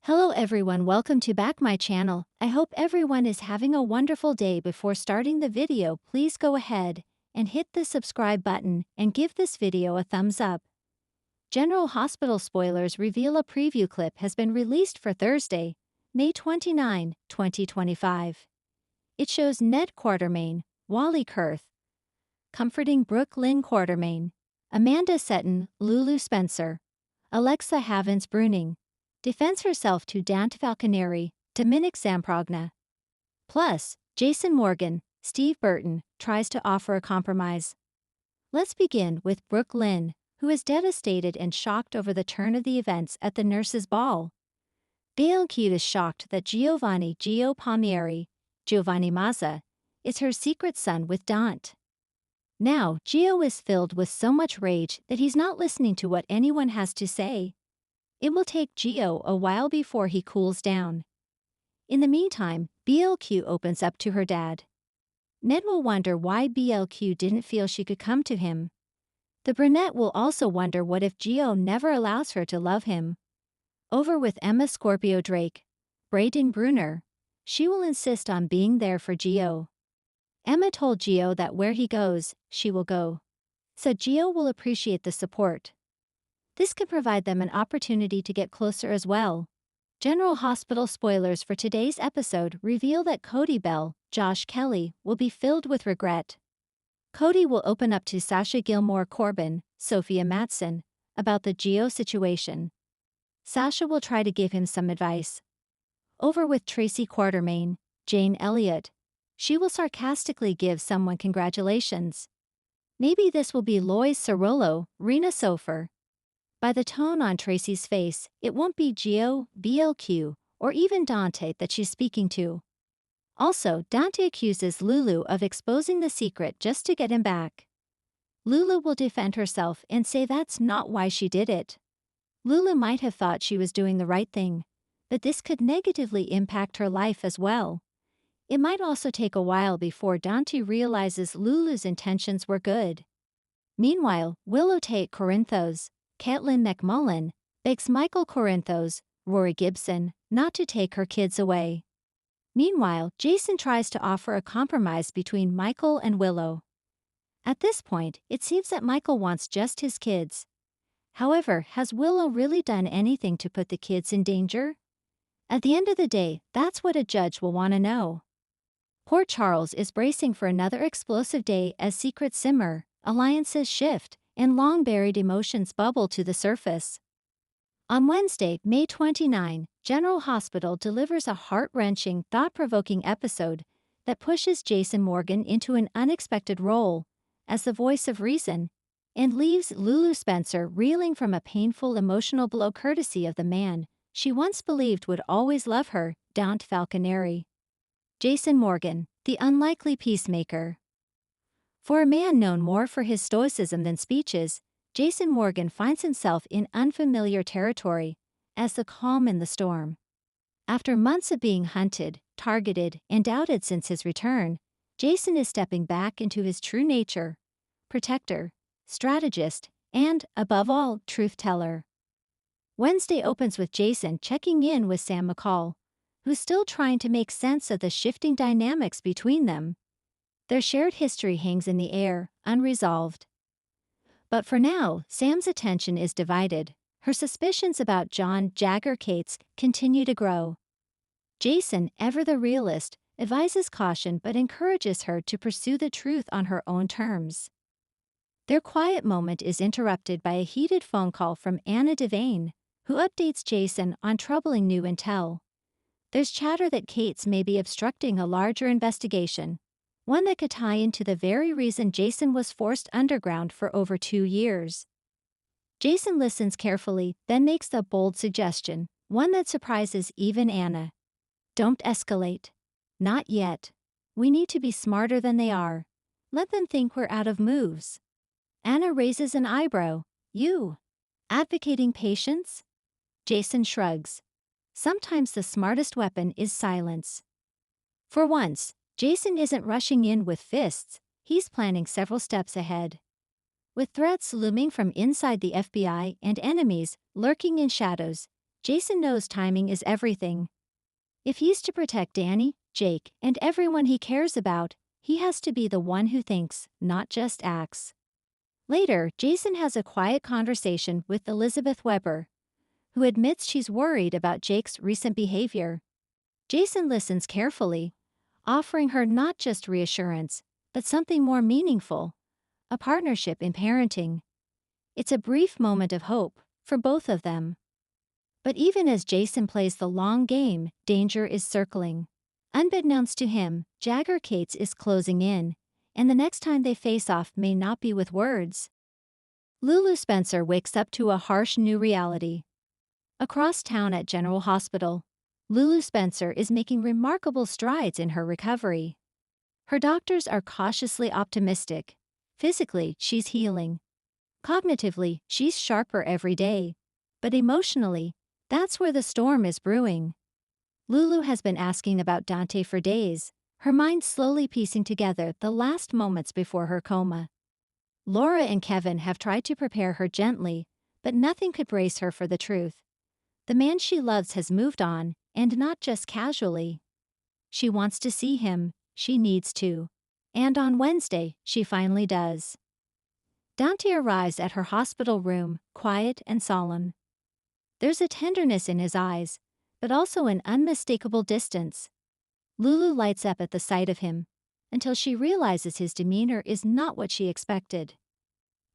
Hello everyone, welcome to back my channel. I hope everyone is having a wonderful day. Before starting the video, please go ahead and hit the subscribe button and give this video a thumbs up. General Hospital spoilers reveal a preview clip has been released for Thursday, May 29, 2025. It shows Ned Quartermain, Wally Kurth, comforting Brooke Lynn Quartermain, Amanda Setton, Lulu Spencer, Alexa Havens-Bruning, defends herself to Dante Falconeri, Dominic Zamprogna. Plus, Jason Morgan, Steve Burton, tries to offer a compromise. Let's begin with Brooke Lynn, who is devastated and shocked over the turn of the events at the nurses' ball. BLQ is shocked that Giovanni Mazza, is her secret son with Dante. Now, Gio is filled with so much rage that he's not listening to what anyone has to say. It will take Gio a while before he cools down. In the meantime, BLQ opens up to her dad. Ned will wonder why BLQ didn't feel she could come to him. The brunette will also wonder what if Gio never allows her to love him. Over with Emma Scorpio Drake, Brayden Bruner. She will insist on being there for Gio. Emma told Gio that where he goes, she will go. So Gio will appreciate the support. This could provide them an opportunity to get closer as well. General Hospital spoilers for today's episode reveal that Cody Bell, Josh Kelly, will be filled with regret. Cody will open up to Sasha Gilmore Corbin, Sophia Matson, about the Gio situation. Sasha will try to give him some advice. Over with Tracy Quartermain, Jane Elliott. She will sarcastically give someone congratulations. Maybe this will be Lois Cerullo, Rena Sofer. By the tone on Tracy's face, it won't be Gio, BLQ, or even Dante that she's speaking to. Also, Dante accuses Lulu of exposing the secret just to get him back. Lulu will defend herself and say that's not why she did it. Lulu might have thought she was doing the right thing, but this could negatively impact her life as well. It might also take a while before Dante realizes Lulu's intentions were good. Meanwhile, Willow Tate Corinthos, Caitlin McMullen, begs Michael Corinthos, Rory Gibson, not to take her kids away. Meanwhile, Jason tries to offer a compromise between Michael and Willow. At this point, it seems that Michael wants just his kids. However, has Willow really done anything to put the kids in danger? At the end of the day, that's what a judge will want to know. Port Charles is bracing for another explosive day as secrets simmer, alliances shift, and long-buried emotions bubble to the surface. On Wednesday, May 29, General Hospital delivers a heart-wrenching, thought-provoking episode that pushes Jason Morgan into an unexpected role as the voice of reason and leaves Lulu Spencer reeling from a painful emotional blow courtesy of the man she once believed would always love her, Dante Falconeri. Jason Morgan, the unlikely peacemaker. For a man known more for his stoicism than speeches, Jason Morgan finds himself in unfamiliar territory as the calm in the storm. After months of being hunted, targeted, and doubted since his return, Jason is stepping back into his true nature: protector, strategist, and, above all, truth-teller. Wednesday opens with Jason checking in with Sam McCall, who's still trying to make sense of the shifting dynamics between them. Their shared history hangs in the air, unresolved. But for now, Sam's attention is divided. Her suspicions about John Jagger Cates continue to grow. Jason, ever the realist, advises caution but encourages her to pursue the truth on her own terms. Their quiet moment is interrupted by a heated phone call from Anna Devane, who updates Jason on troubling new intel. There's chatter that Cates may be obstructing a larger investigation, one that could tie into the very reason Jason was forced underground for over 2 years. Jason listens carefully, then makes the bold suggestion, one that surprises even Anna. Don't escalate. Not yet. We need to be smarter than they are. Let them think we're out of moves. Anna raises an eyebrow. You? Advocating patience? Jason shrugs. Sometimes the smartest weapon is silence. For once, Jason isn't rushing in with fists, he's planning several steps ahead. With threats looming from inside the FBI and enemies lurking in shadows, Jason knows timing is everything. If he's to protect Danny, Jake, and everyone he cares about, he has to be the one who thinks, not just acts. Later, Jason has a quiet conversation with Elizabeth Weber, who admits she's worried about Jake's recent behavior. Jason listens carefully, offering her not just reassurance, but something more meaningful, a partnership in parenting. It's a brief moment of hope for both of them. But even as Jason plays the long game, danger is circling. Unbeknownst to him, Jagger Cates is closing in, and the next time they face off may not be with words. Lulu Spencer wakes up to a harsh new reality. Across town at General Hospital, Lulu Spencer is making remarkable strides in her recovery. Her doctors are cautiously optimistic. Physically, she's healing. Cognitively, she's sharper every day. But emotionally, that's where the storm is brewing. Lulu has been asking about Dante for days, her mind slowly piecing together the last moments before her coma. Laura and Kevin have tried to prepare her gently, but nothing could brace her for the truth. The man she loves has moved on, and not just casually. She wants to see him, she needs to. And on Wednesday, she finally does. Dante arrives at her hospital room, quiet and solemn. There's a tenderness in his eyes, but also an unmistakable distance. Lulu lights up at the sight of him, until she realizes his demeanor is not what she expected.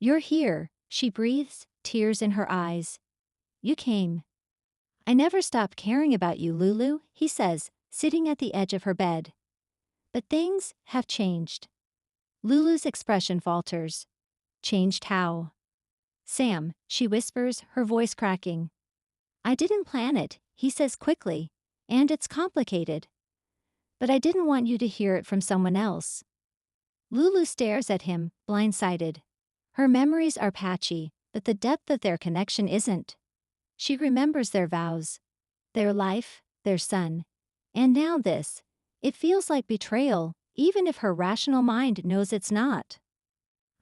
"You're here," she breathes, tears in her eyes. "You came." "I never stopped caring about you, Lulu," he says, sitting at the edge of her bed. "But things have changed." Lulu's expression falters. "Changed how?" "Sam," she whispers, her voice cracking. "I didn't plan it," he says quickly, "and it's complicated. But I didn't want you to hear it from someone else." Lulu stares at him, blindsided. Her memories are patchy, but the depth of their connection isn't. She remembers their vows, their life, their son. And now this. It feels like betrayal, even if her rational mind knows it's not.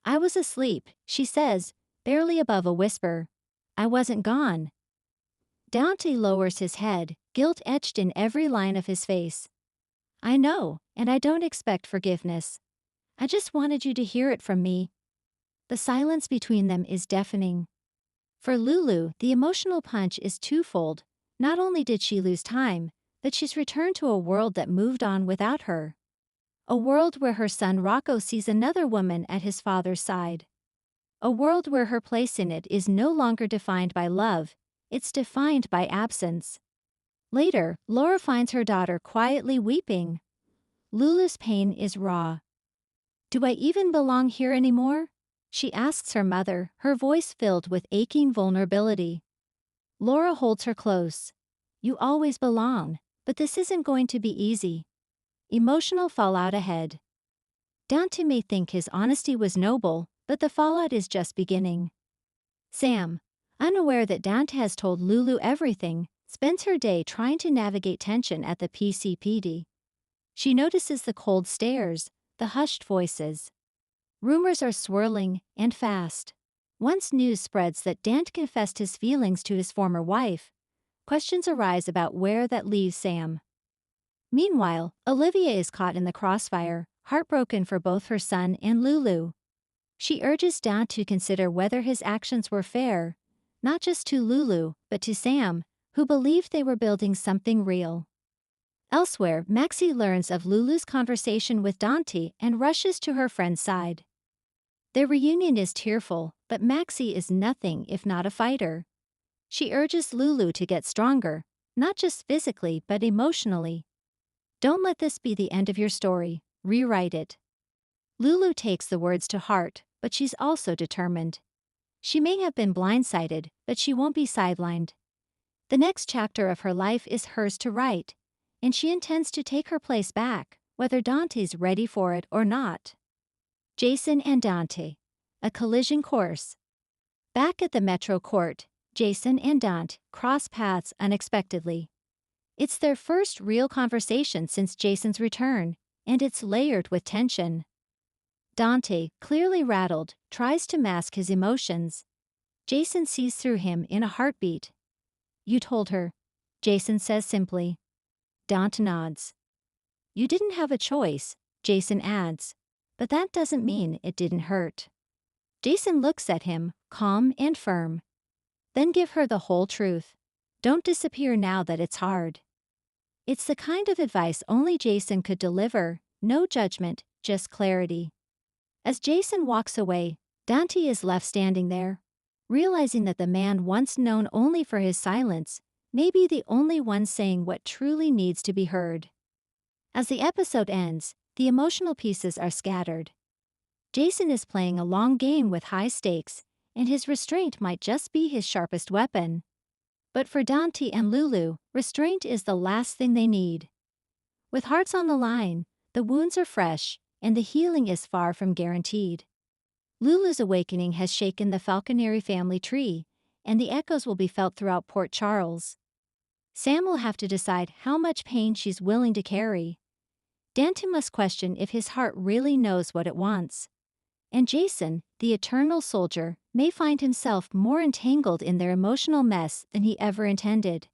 "I was asleep," she says, barely above a whisper. "I wasn't gone." Dante lowers his head, guilt etched in every line of his face. "I know, and I don't expect forgiveness. I just wanted you to hear it from me." The silence between them is deafening. For Lulu, the emotional punch is twofold. Not only did she lose time, but she's returned to a world that moved on without her. A world where her son Rocco sees another woman at his father's side. A world where her place in it is no longer defined by love, it's defined by absence. Later, Laura finds her daughter quietly weeping. Lulu's pain is raw. "Do I even belong here anymore?" she asks her mother, her voice filled with aching vulnerability. Laura holds her close. "You always belong, but this isn't going to be easy." Emotional fallout ahead. Dante may think his honesty was noble, but the fallout is just beginning. Sam, unaware that Dante has told Lulu everything, spends her day trying to navigate tension at the PCPD. She notices the cold stares, the hushed voices. Rumors are swirling, and fast. Once news spreads that Dante confessed his feelings to his former wife, questions arise about where that leaves Sam. Meanwhile, Olivia is caught in the crossfire, heartbroken for both her son and Lulu. She urges Dante to consider whether his actions were fair, not just to Lulu, but to Sam, who believed they were building something real. Elsewhere, Maxie learns of Lulu's conversation with Dante and rushes to her friend's side. Their reunion is tearful, but Maxie is nothing if not a fighter. She urges Lulu to get stronger, not just physically but emotionally. "Don't let this be the end of your story, rewrite it." Lulu takes the words to heart, but she's also determined. She may have been blindsided, but she won't be sidelined. The next chapter of her life is hers to write, and she intends to take her place back, whether Dante's ready for it or not. Jason and Dante. A collision course. Back at the Metro Court, Jason and Dante cross paths unexpectedly. It's their first real conversation since Jason's return, and it's layered with tension. Dante, clearly rattled, tries to mask his emotions. Jason sees through him in a heartbeat. You told her, Jason says simply. Dante nods. You didn't have a choice, Jason adds. But that doesn't mean it didn't hurt. Jason looks at him, calm and firm. Then give her the whole truth. Don't disappear now that it's hard. It's the kind of advice only Jason could deliver, no judgment, just clarity. As Jason walks away, Dante is left standing there, realizing that the man once known only for his silence may be the only one saying what truly needs to be heard. As the episode ends, the emotional pieces are scattered. Jason is playing a long game with high stakes, and his restraint might just be his sharpest weapon. But for Dante and Lulu, restraint is the last thing they need. With hearts on the line, the wounds are fresh, and the healing is far from guaranteed. Lulu's awakening has shaken the Falconeri family tree, and the echoes will be felt throughout Port Charles. Sam will have to decide how much pain she's willing to carry. Dante must question if his heart really knows what it wants. And Jason, the eternal soldier, may find himself more entangled in their emotional mess than he ever intended.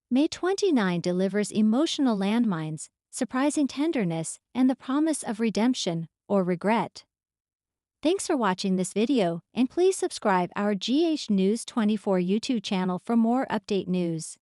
May 29 delivers emotional landmines, surprising tenderness, and the promise of redemption or regret. Thanks for watching this video, and please subscribe our GH News 24 YouTube channel for more update news.